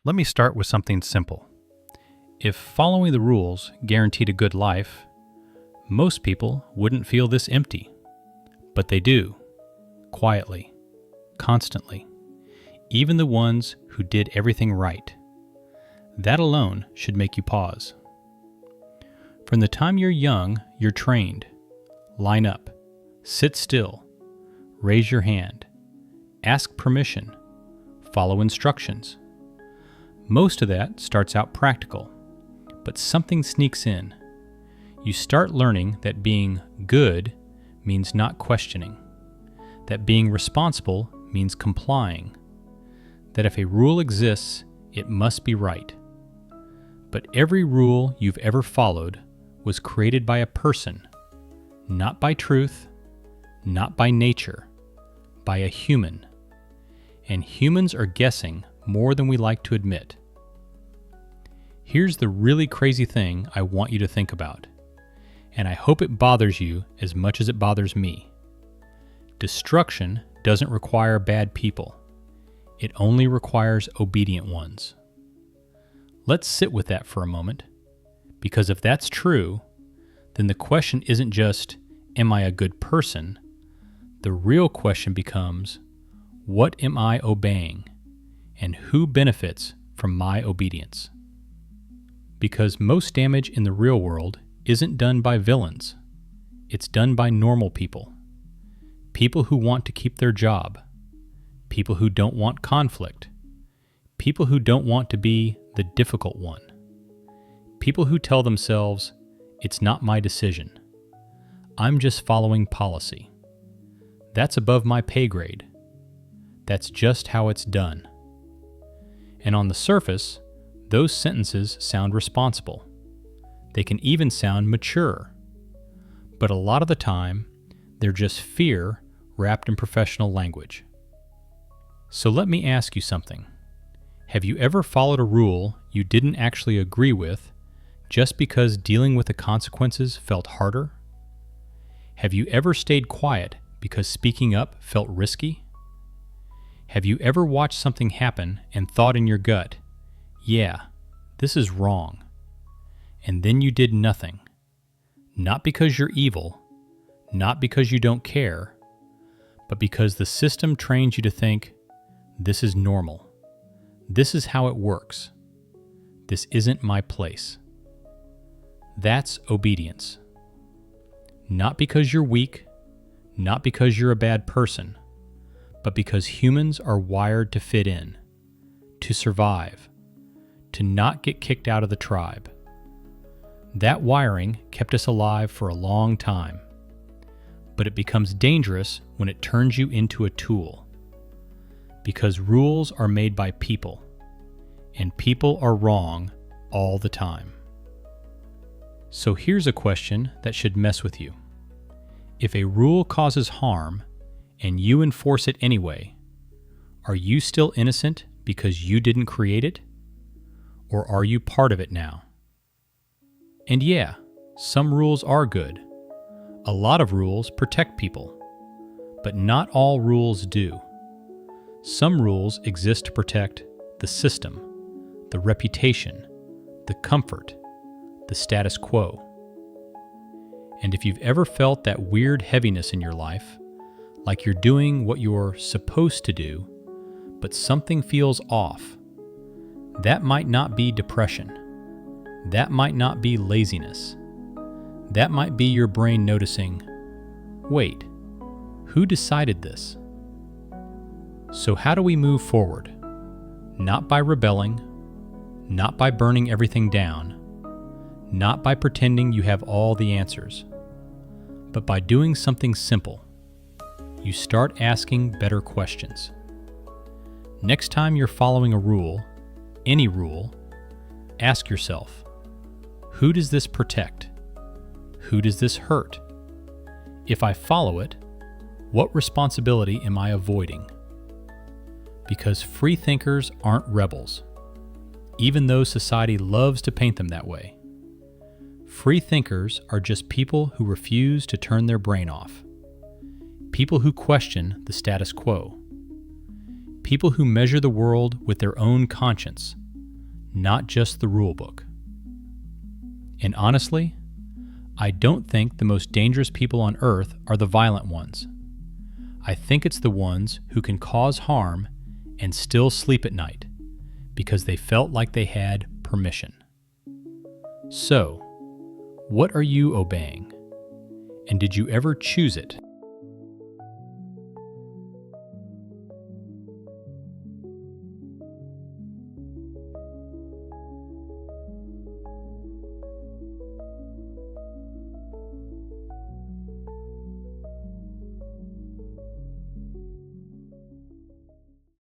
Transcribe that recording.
Let me start with something simple. If following the rules guaranteed a good life, most people wouldn't feel this empty. But they do, quietly, constantly, even the ones who did everything right. That alone should make you pause. From the time you're young, you're trained. Line up, sit still, raise your hand, ask permission, follow instructions. Most of that starts out practical, but something sneaks in. You start learning that being good means not questioning, that being responsible means complying, that if a rule exists, it must be right. But every rule you've ever followed was created by a person, not by truth, not by nature, by a human. And humans are guessing more than we like to admit. Here's the really crazy thing I want you to think about, and I hope it bothers you as much as it bothers me. Destruction doesn't require bad people. It only requires obedient ones. Let's sit with that for a moment, because if that's true, then the question isn't just, am I a good person? The real question becomes, what am I obeying, and who benefits from my obedience? Because most damage in the real world isn't done by villains. It's done by normal people. People who want to keep their job. People who don't want conflict. People who don't want to be the difficult one. People who tell themselves, it's not my decision. I'm just following policy. That's above my pay grade. That's just how it's done. And on the surface, those sentences sound responsible. They can even sound mature. But a lot of the time, they're just fear wrapped in professional language. So let me ask you something. Have you ever followed a rule you didn't actually agree with just because dealing with the consequences felt harder? Have you ever stayed quiet because speaking up felt risky? Have you ever watched something happen and thought in your gut, yeah, this is wrong, and then you did nothing? Not because you're evil, not because you don't care, but because the system trains you to think, this is normal. This is how it works. This isn't my place. That's obedience. Not because you're weak, not because you're a bad person, but because humans are wired to fit in, to survive, to not get kicked out of the tribe. That wiring kept us alive for a long time, but it becomes dangerous when it turns you into a tool. Because rules are made by people, and people are wrong all the time. So here's a question that should mess with you. If a rule causes harm and you enforce it anyway, are you still innocent because you didn't create it? Or are you part of it now? And yeah, some rules are good. A lot of rules protect people, but not all rules do. Some rules exist to protect the system, the reputation, the comfort, the status quo. And if you've ever felt that weird heaviness in your life, like you're doing what you're supposed to do, but something feels off, that might not be depression. That might not be laziness. That might be your brain noticing, wait, who decided this? So how do we move forward? Not by rebelling, not by burning everything down, not by pretending you have all the answers, but by doing something simple. You start asking better questions. Next time you're following a rule, any rule, ask yourself, who does this protect? Who does this hurt? If I follow it, what responsibility am I avoiding? Because free thinkers aren't rebels, even though society loves to paint them that way. Free thinkers are just people who refuse to turn their brain off. People who question the status quo. People who measure the world with their own conscience, not just the rule book. And honestly, I don't think the most dangerous people on earth are the violent ones. I think it's the ones who can cause harm and still sleep at night because they felt like they had permission. So, what are you obeying? And did you ever choose it?